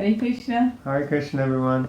Hare Krishna. Hare Krishna, everyone.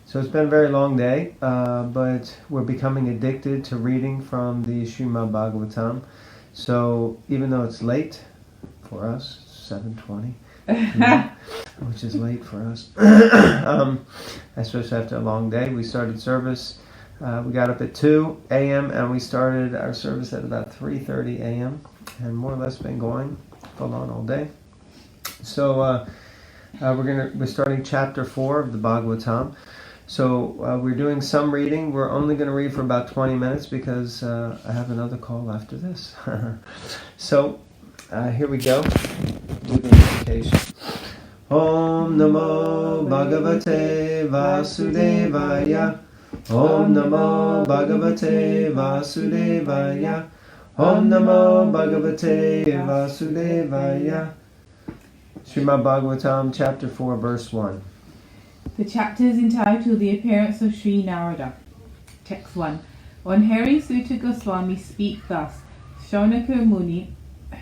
So it's been a very long day, but we're becoming addicted to reading from the Srimad Bhagavatam. So even though it's late for us, 7:20, which is late for us, especially after a long day, we started service. We got up at 2 a.m. and we started our service at about 3:30 a.m. and more or less been going full on all day. So we're starting chapter 4 of the Bhagavatam. So we're doing some reading. We're only going to read for about 20 minutes because I have another call after this. So here we go. Do the invocation. Om Namo Bhagavate Vasudevaya. Om Namo Bhagavate Vasudevaya. Om Namo Bhagavate Vasudevaya. Srimad Bhagavatam, chapter 4, verse 1. The chapter is entitled The Appearance of Sri Narada. Text 1. On hearing Sutta Goswami speak thus, Shaunaka Muni,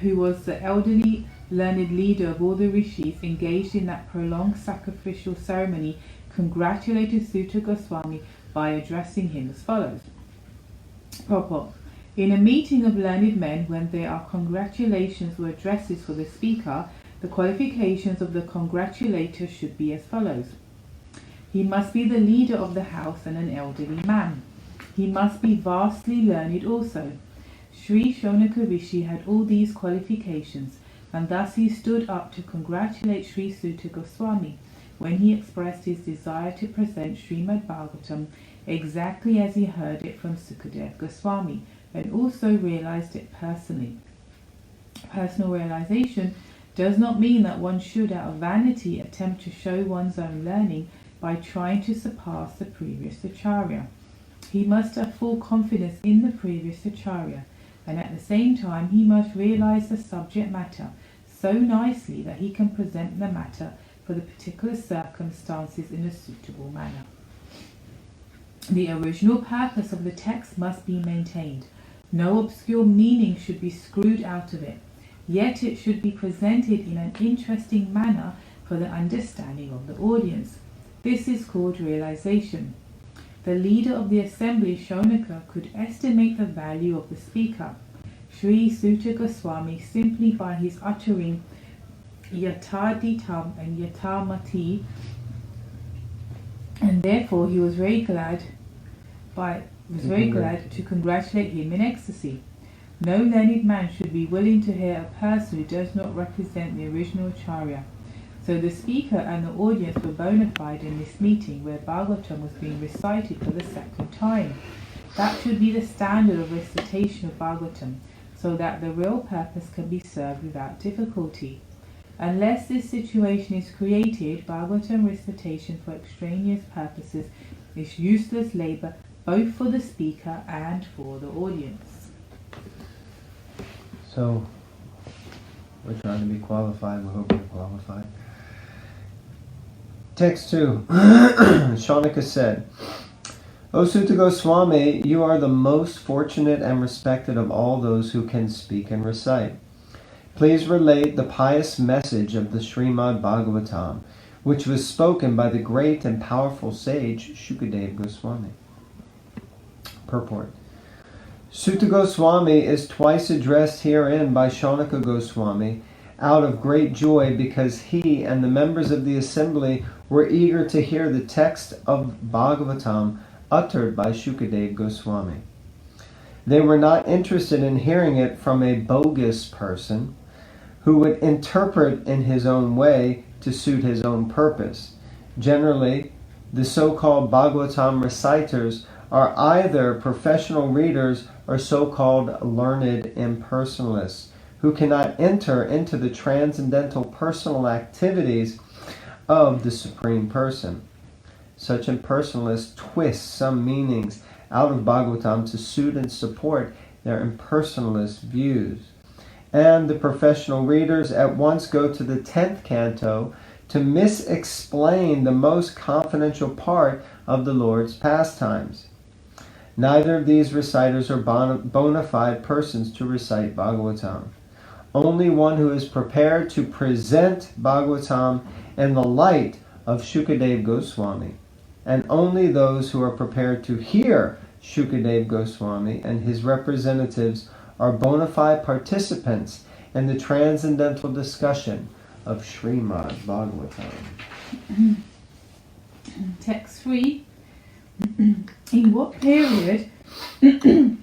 who was the elderly learned leader of all the rishis engaged in that prolonged sacrificial ceremony, congratulated Sutta Goswami by addressing him as follows. Purport. In a meeting of learned men, when there are congratulations or addresses for the speaker, the qualifications of the congratulator should be as follows. He must be the leader of the house and an elderly man. He must be vastly learned also. Sri Shaunaka Rishi had all these qualifications, and thus he stood up to congratulate Sri Sutta Goswami when he expressed his desire to present Srimad Bhagavatam exactly as he heard it from Sukadeva Goswami, and also realized it personally. Personal realization does not mean that one should out of vanity attempt to show one's own learning by trying to surpass the previous acharya. He must have full confidence in the previous acharya, and at the same time he must realize the subject matter so nicely that he can present the matter for the particular circumstances in a suitable manner. The original purpose of the text must be maintained. No obscure meaning should be screwed out of it, yet it should be presented in an interesting manner for the understanding of the audience. This is called realization. The leader of the assembly, Shaunaka, could estimate the value of the speaker, Sri Sutta Goswami, simply by his uttering Yataditam and Yatamati, and therefore he was very glad to congratulate him in ecstasy. No learned man should be willing to hear a person who does not represent the original acharya. So the speaker and the audience were bona fide in this meeting where Bhagavatam was being recited for the second time. That should be the standard of recitation of Bhagavatam, so that the real purpose can be served without difficulty. Unless this situation is created, Bhagavatam recitation for extraneous purposes is useless labor both for the speaker and for the audience. So we're trying to be qualified. We hope we're qualified. Text 2. Shaunaka said, O Sutta Goswami, you are the most fortunate and respected of all those who can speak and recite. Please relate the pious message of the Srimad Bhagavatam, which was spoken by the great and powerful sage Shukadeva Goswami. Purport. Sutta Goswami is twice addressed herein by Shaunaka Goswami out of great joy because he and the members of the assembly were eager to hear the text of Bhagavatam uttered by Shukadeva Goswami. They were not interested in hearing it from a bogus person who would interpret in his own way to suit his own purpose. Generally, the so-called Bhagavatam reciters are either professional readers or so-called learned impersonalists who cannot enter into the transcendental personal activities of the Supreme Person. Such impersonalists twist some meanings out of Bhagavatam to suit and support their impersonalist views. And the professional readers at once go to the 10th canto to misexplain the most confidential part of the Lord's pastimes. Neither of these reciters are bona fide persons to recite Bhagavatam. Only one who is prepared to present Bhagavatam and the light of Shukadev Goswami. And only those who are prepared to hear Shukadev Goswami and his representatives are bona fide participants in the transcendental discussion of Srimad Bhagavatam. Text 3. In what period and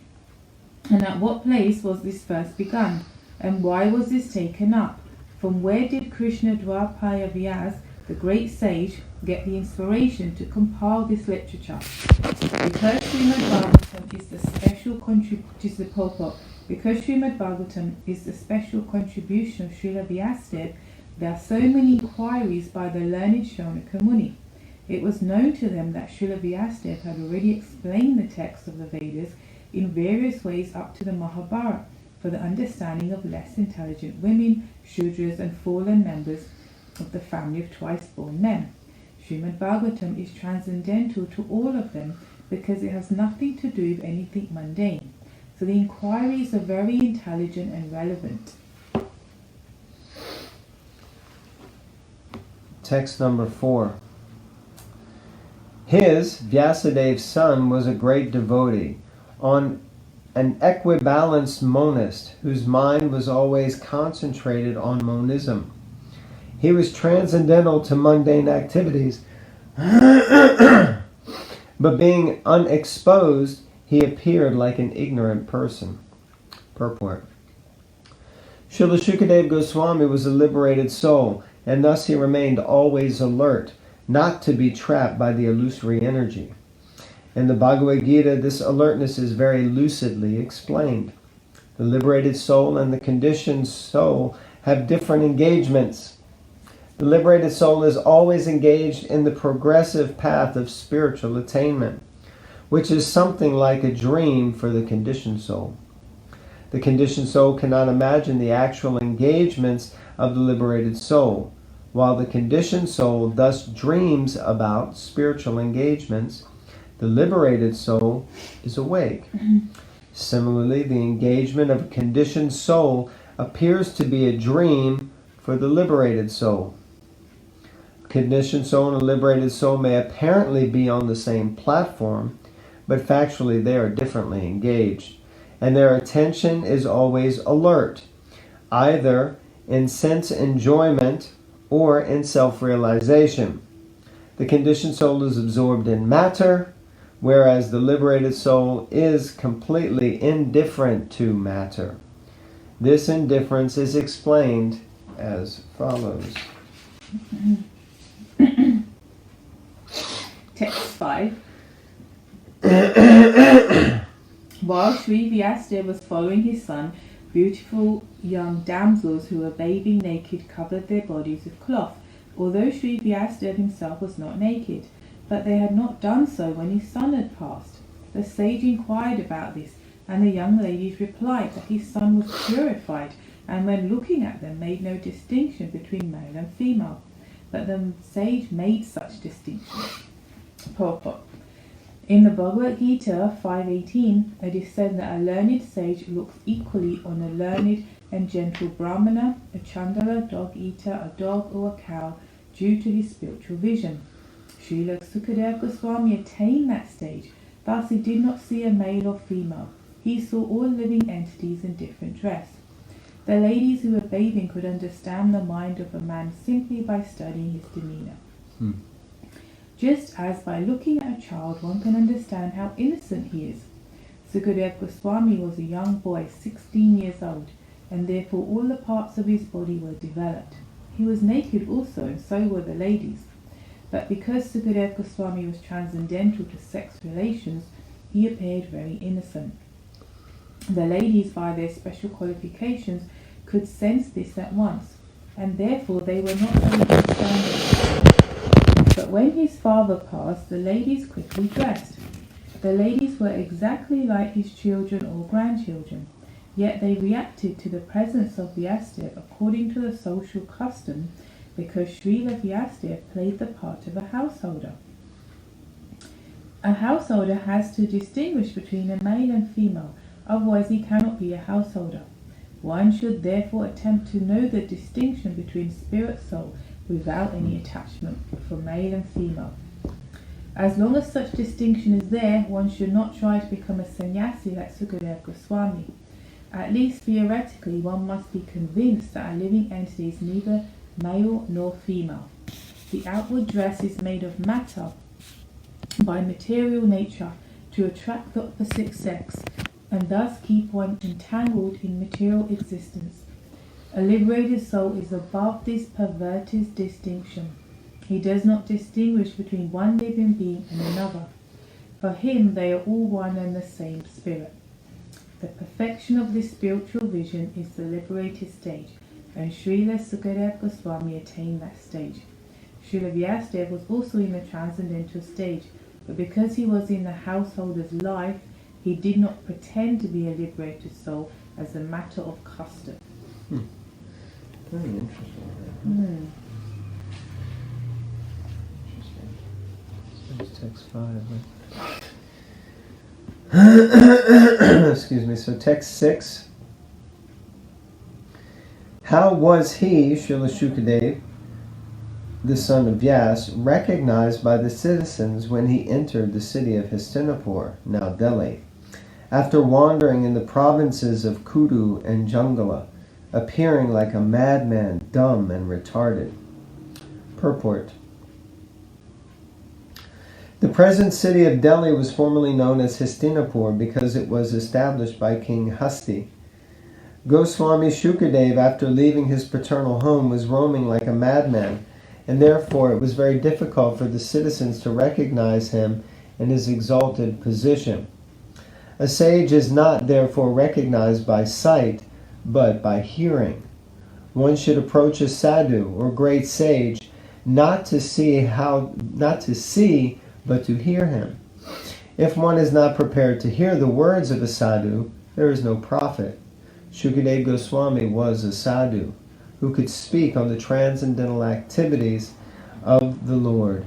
at what place was this first begun? And why was this taken up? From where did Krishna Dwapaya Vyas, the great sage, get the inspiration to compile this literature? Because Srimad Bhagavatam is the special contribution of Srila Vyasadeva, there are so many inquiries by the learned Shaunaka Muni. It was known to them that Srila Vyasadeva had already explained the text of the Vedas in various ways up to the Mahabharata for the understanding of less intelligent women, Shudras and fallen members of the family of twice-born men. Srimad Bhagavatam is transcendental to all of them because it has nothing to do with anything mundane. So the inquiries are very intelligent and relevant. Text number 4. His, Vyasadev's son, was a great devotee, an equibalanced monist whose mind was always concentrated on monism. He was transcendental to mundane activities, but being unexposed, he appeared like an ignorant person. Purport. Srila Shukadev Goswami was a liberated soul, and thus he remained always alert, not to be trapped by the illusory energy. In the Bhagavad Gita, this alertness is very lucidly explained. The liberated soul and the conditioned soul have different engagements. The liberated soul is always engaged in the progressive path of spiritual attainment, which is something like a dream for the conditioned soul. The conditioned soul cannot imagine the actual engagements of the liberated soul, while the conditioned soul thus dreams about spiritual engagements. The liberated soul is awake. Similarly, the engagement of a conditioned soul appears to be a dream for the liberated soul. A conditioned soul and a liberated soul may apparently be on the same platform, but factually they are differently engaged, and their attention is always alert, either in sense enjoyment or in self-realization. The conditioned soul is absorbed in matter, whereas the liberated soul is completely indifferent to matter. This indifference is explained as follows. Text 5. While Sri Vyasadeva was following his son, beautiful young damsels who were bathing naked covered their bodies with cloth, although Sri Vyasadeva himself was not naked. But they had not done so when his son had passed. The sage inquired about this, and the young ladies replied that his son was purified, and when looking at them made no distinction between male and female. But the sage made such distinctions. Purport. In the Bhagavad Gita 5.18, it is said that a learned sage looks equally on a learned and gentle brahmana, a chandala, dog-eater, a dog or a cow, due to his spiritual vision. Srila Sukadeva Goswami attained that stage, thus he did not see a male or female. He saw all living entities in different dress. The ladies who were bathing could understand the mind of a man simply by studying his demeanor. Just as by looking at a child one can understand how innocent he is. Sukadeva Goswami was a young boy, 16 years old, and therefore all the parts of his body were developed. He was naked also, and so were the ladies. But because Sukadeva Goswami was transcendental to sex relations, he appeared very innocent. The ladies, by their special qualifications, could sense this at once, and therefore they were not very understanding. But when his father passed, the ladies quickly dressed. The ladies were exactly like his children or grandchildren, yet they reacted to the presence of Vyasadeva according to the social custom, because Srila Vyasadeva played the part of a householder. A householder has to distinguish between a male and female, otherwise he cannot be a householder. One should therefore attempt to know the distinction between spirit soul without any attachment for male and female. As long as such distinction is there, one should not try to become a sannyasi like Sukadeva Goswami. At least theoretically, one must be convinced that a living entity is neither male nor female. The outward dress is made of matter by material nature to attract the opposite sex and thus keep one entangled in material existence. A liberated soul is above this perverted distinction. He does not distinguish between one living being and another. For him, they are all one and the same spirit. The perfection of this spiritual vision is the liberated stage, and Srila Sukadeva Goswami attained that stage. Srila Vyasadeva was also in the transcendental stage, but because he was in the householder's life, he did not pretend to be a liberated soul as a matter of custom. Very interesting. It's text 5. Excuse me. So text 6. How was he, Srila Shukadeva, the son of Vyas, recognized by the citizens when he entered the city of Hastinapur, now Delhi, after wandering in the provinces of Kudu and Jungala, appearing like a madman, dumb and retarded? Purport. The present city of Delhi was formerly known as Hastinapur because it was established by King Hasti. Goswami Shukadeva, after leaving his paternal home, was roaming like a madman, and therefore it was very difficult for the citizens to recognize him in his exalted position. A sage is not therefore recognized by sight, but by hearing. One should approach a sadhu or great sage not to see, but to hear him. If one is not prepared to hear the words of a sadhu, there is no profit. Shukadeva Goswami was a sadhu who could speak on the transcendental activities of the Lord.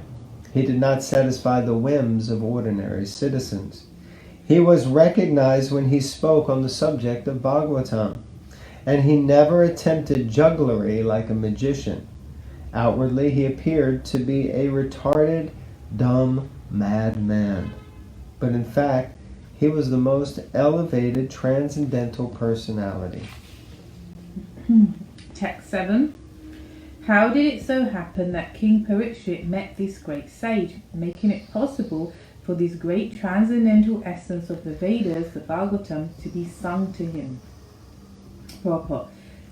He did not satisfy the whims of ordinary citizens. He was recognized when he spoke on the subject of Bhagavatam, and he never attempted jugglery like a magician. Outwardly, he appeared to be a retarded, dumb madman, but in fact, he was the most elevated transcendental personality. Text 7. How did it so happen that King Parikshit met this great sage, making it possible for this great transcendental essence of the Vedas, the Bhagavatam, to be sung to him? Proper.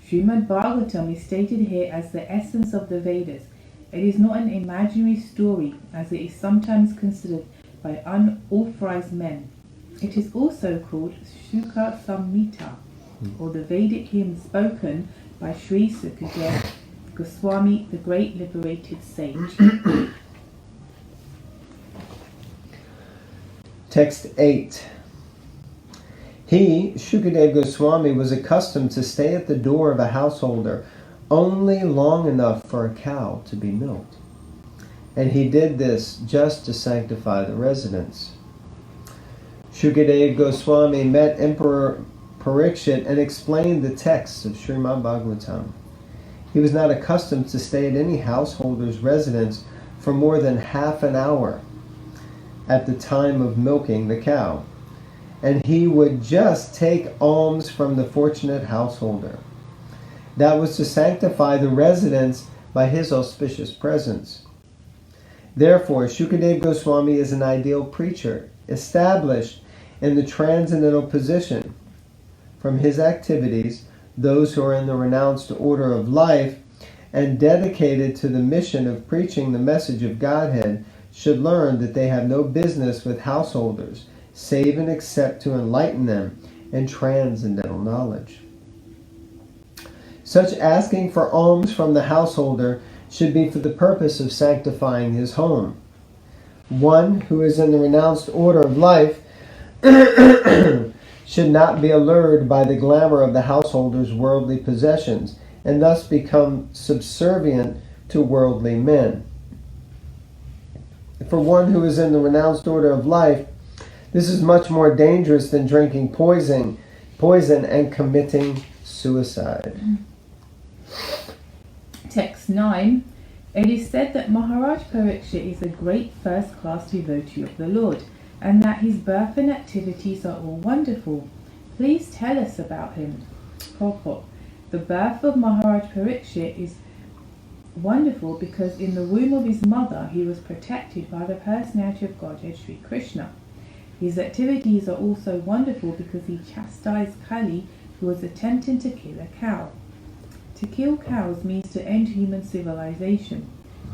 Srimad Bhagavatam is stated here as the essence of the Vedas. It is not an imaginary story, as it is sometimes considered by unauthorized men. It is also called Shuka Samhita, or the Vedic hymn spoken by Sri Sukadeva Goswami, the great liberated sage. Text 8. He, Shukadeva Goswami, was accustomed to stay at the door of a householder only long enough for a cow to be milked. And he did this just to sanctify the residence. Shukadeva Goswami met Emperor Parikshit and explained the texts of Srimad Bhagavatam. He was not accustomed to stay at any householder's residence for more than half an hour at the time of milking the cow, and he would just take alms from the fortunate householder. That was to sanctify the residence by his auspicious presence. Therefore, Shukadeva Goswami is an ideal preacher, established in the transcendental position. From his activities, those who are in the renounced order of life and dedicated to the mission of preaching the message of Godhead should learn that they have no business with householders, save and except to enlighten them in transcendental knowledge. Such asking for alms from the householder should be for the purpose of sanctifying his home. One who is in the renounced order of life should not be allured by the glamour of the householder's worldly possessions and thus become subservient to worldly men. For one who is in the renounced order of life, this is much more dangerous than drinking poison and committing suicide. Text 9. It is said that Maharaj Parikshit is a great first-class devotee of the Lord, and that his birth and activities are all wonderful. Please tell us about him. Purport. The birth of Maharaj Parikshit is wonderful because in the womb of his mother he was protected by the personality of Godhead Sri Krishna. His activities are also wonderful because he chastised Kali, who was attempting to kill a cow. To kill cows means to end human civilization.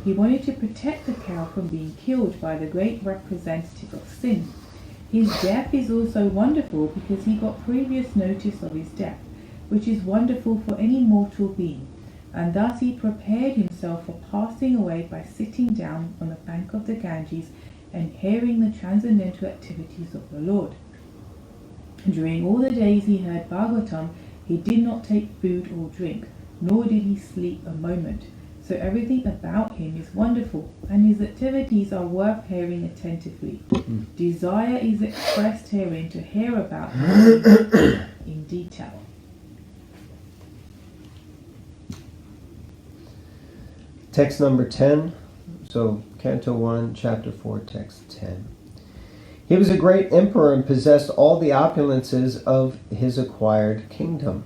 He wanted to protect the cow from being killed by the great representative of sin. His death is also wonderful because he got previous notice of his death, which is wonderful for any mortal being, and thus he prepared himself for passing away by sitting down on the bank of the Ganges and hearing the transcendental activities of the Lord. During all the days he heard Bhagavatam, he did not take food or drink, nor did he sleep a moment. So everything about him is wonderful, and his activities are worth hearing attentively. Desire is expressed herein to hear about him in detail. Text number 10. So, Canto 1, Chapter 4, Text 10. He was a great emperor and possessed all the opulences of his acquired kingdom.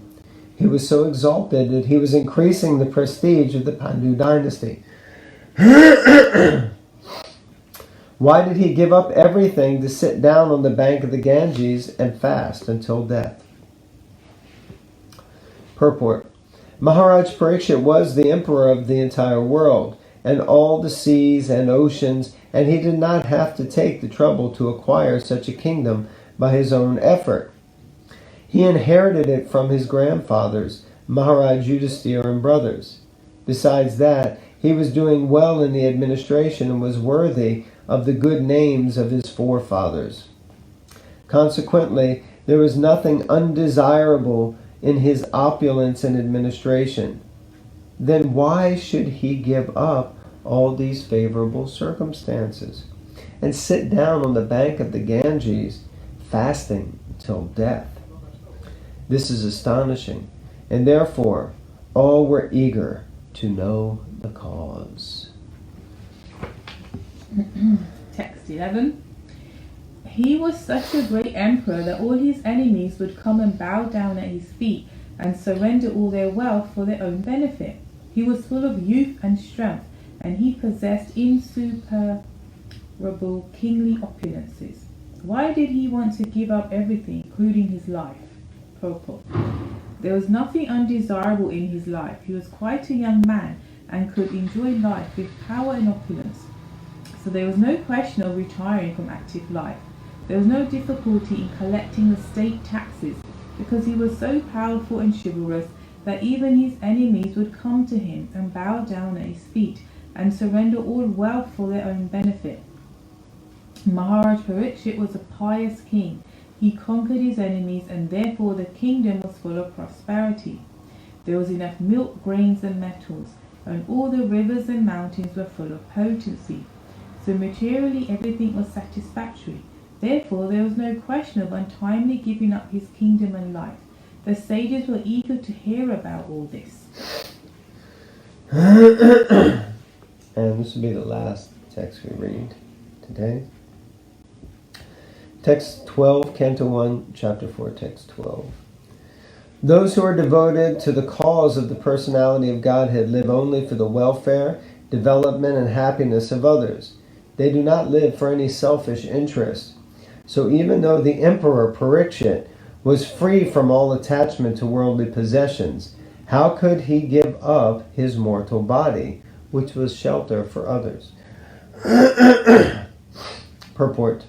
He was so exalted that he was increasing the prestige of the Pandu dynasty. Why did he give up everything to sit down on the bank of the Ganges and fast until death? Purport. Maharaj Parikshit was the emperor of the entire world, and all the seas and oceans, and he did not have to take the trouble to acquire such a kingdom by his own effort. He inherited it from his grandfathers, Maharaj Yudhisthira and brothers. Besides that, he was doing well in the administration and was worthy of the good names of his forefathers. Consequently, there was nothing undesirable in his opulence and administration. Then why should he give up all these favorable circumstances and sit down on the bank of the Ganges, fasting till death? This is astonishing, and therefore all were eager to know the cause. Text 11. He was such a great emperor that all his enemies would come and bow down at his feet and surrender all their wealth for their own benefit. He was full of youth and strength, and he possessed insuperable kingly opulences. Why did he want to give up everything, including his life? Purport. There was nothing undesirable in his life. He was quite a young man and could enjoy life with power and opulence. So there was no question of retiring from active life. There was no difficulty in collecting the state taxes, because he was so powerful and chivalrous that even his enemies would come to him and bow down at his feet and surrender all wealth for their own benefit. Maharaj Parikshit was a pious king. He conquered his enemies, and therefore the kingdom was full of prosperity. There was enough milk, grains and metals, and all the rivers and mountains were full of potency. So materially everything was satisfactory. Therefore there was no question of untimely giving up his kingdom and life. The sages were eager to hear about all this. And this will be the last text we read today. Text 12, Canto 1, Chapter 4, Text 12. Those who are devoted to the cause of the personality of Godhead live only for the welfare, development, and happiness of others. They do not live for any selfish interest. So even though the Emperor Parikshit was free from all attachment to worldly possessions, how could he give up his mortal body, which was shelter for others? Purport.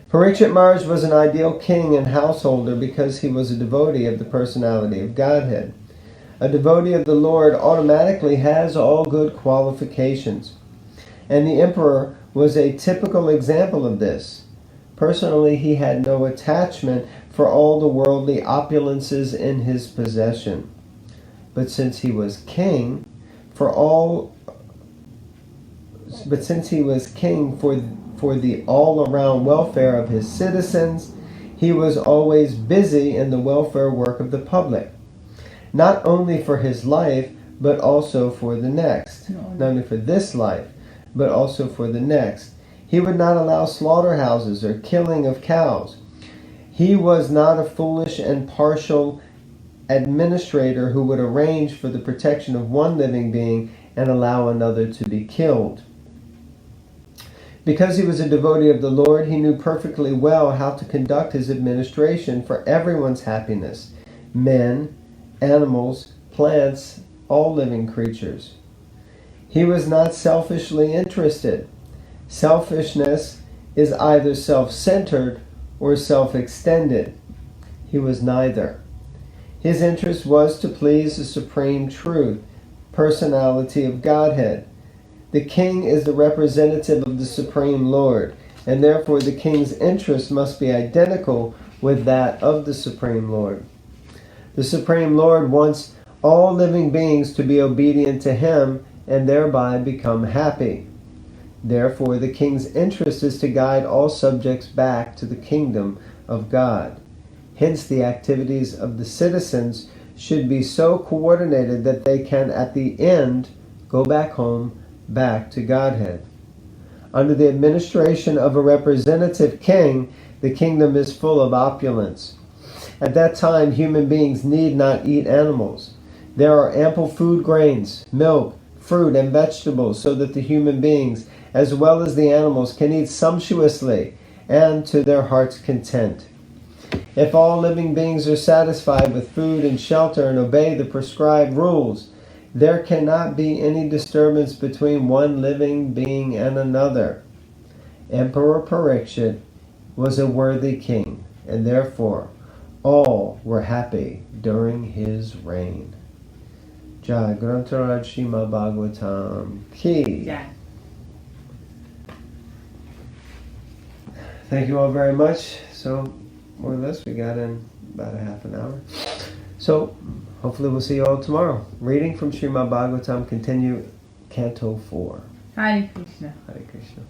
Parikshit Maharaj was an ideal king and householder because he was a devotee of the personality of Godhead. A devotee of the Lord automatically has all good qualifications, and the emperor was a typical example of this. Personally, he had no attachment for all the worldly opulences in his possession. But since he was king for the all-around welfare of his citizens, he was always busy in the welfare work of the public. Not only for his life, but also for the next. Not Not only for this life, but also for the next. He would not allow slaughterhouses or killing of cows. He was not a foolish and partial administrator who would arrange for the protection of one living being and allow another to be killed. Because he was a devotee of the Lord, he knew perfectly well how to conduct his administration for everyone's happiness. Men, animals, plants, all living creatures. He was not selfishly interested. Selfishness is either self-centered or self-extended. He was neither. His interest was to please the supreme truth, personality of Godhead. The king is the representative of the Supreme Lord, and therefore the king's interest must be identical with that of the Supreme Lord. The Supreme Lord wants all living beings to be obedient to him and thereby become happy. Therefore, the king's interest is to guide all subjects back to the kingdom of God. Hence, the activities of the citizens should be so coordinated that they can, at the end, go back home, back to Godhead. Under the administration of a representative king, the kingdom is full of opulence. At that time, human beings need not eat animals. There are ample food grains, milk, fruit, and vegetables, so that the human beings, as well as the animals, can eat sumptuously and to their heart's content. If all living beings are satisfied with food and shelter and obey the prescribed rules, there cannot be any disturbance between one living being and another. Emperor Parikshit was a worthy king, and therefore all were happy during his reign. Jai Grantaraj Srimad Bhagavatam Ki. Jai. Thank you all very much. So, more or less, we got in about a half an hour. So, hopefully we'll see you all tomorrow. Reading from Srimad Bhagavatam, continue Canto 4. Hare Krishna. Hare Krishna.